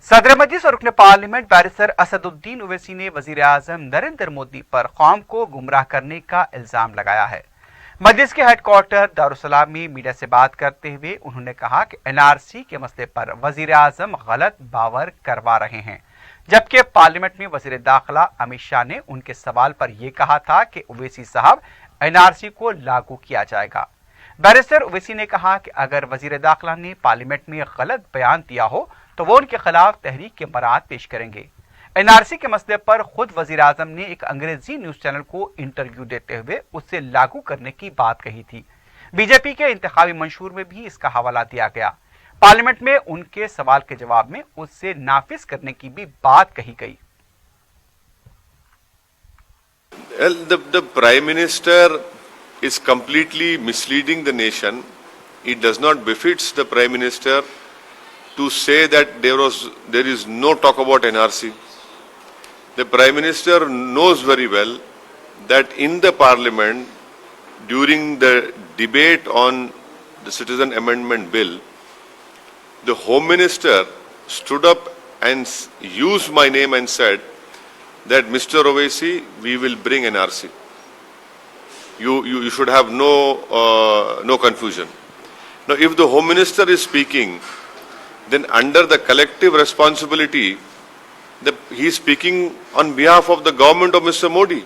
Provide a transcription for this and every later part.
सदर मजलिस और रुकन पार्लियामेंट बैरिस्टर असदुद्दीन ओवैसी ने वजीर आजम नरेंद्र मोदी पर कौम को गुमराह करने का इल्जाम लगाया है। मजलिस के हेडक्वार्टर दारुसलाम में मीडिया से बात करते हुए उन्होंने कहा कि एनआरसी के मसले पर वजीर आजम गलत बावर करवा रहे हैं, जबकि पार्लियामेंट में वजीर दाखिला अमित शाह ने उनके सवाल पर यह कहा था कि ओवैसी साहब एनआरसी को लागू किया जाएगा। बैरिस्टर ओवैसी ने कहा कि अगर वजीर दाखिला ने पार्लियामेंट में गलत बयान दिया हो तो वो उनके खिलाफ तहरीक के बरात पेश करेंगे। एनआरसी के मसले पर खुद वजीर आजम ने एक अंग्रेजी न्यूज चैनल को इंटरव्यू देते हुए उससे लागू करने की बात कही थी। बीजेपी के इंतखाबी मंशूर में भी इसका हवाला दिया गया। पार्लियामेंट में उनके सवाल के जवाब में उससे नाफिज करने की भी बात कही गई। The Prime Minister is completely misleading the nation. It does not befits the Prime Minister to say that there is no talk about NRC. The Prime Minister knows very well that in the Parliament, during the debate on the Citizen Amendment Bill, the Home Minister stood up and used my name and said that Mr. Owaisi, we will bring NRC. You should have no confusion. Now, if the Home Minister is speaking, then under the collective responsibility, he is speaking on behalf of the government of Mr. Modi.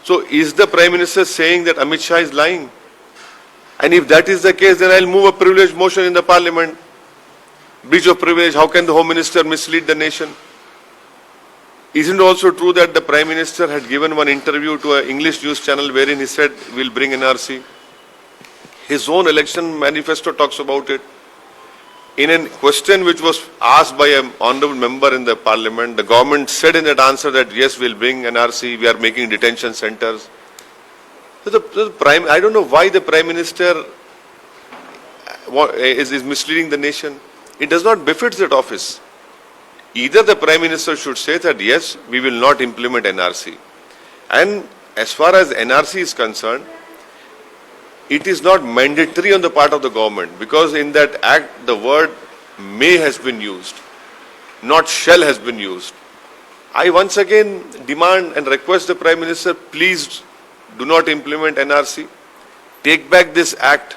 So is the Prime Minister saying that Amit Shah is lying? And if that is the case, then I'll move a privilege motion in the Parliament. Breach of privilege, how can the Home Minister mislead the nation? Isn't it also true that the Prime Minister had given one interview to an English news channel wherein he said, we'll bring NRC? His own election manifesto talks about it. In a question which was asked by an honourable member in the Parliament, the government said in that answer that yes, we'll bring NRC, we are making detention centres. So I don't know why the Prime Minister is misleading the nation. It does not befit that office. Either the Prime Minister should say that yes, we will not implement NRC. And as far as NRC is concerned, it is not mandatory on the part of the government, because in that act the word may has been used, not shall has been used. I once again demand and request the Prime Minister, please do not implement NRC. Take back this act.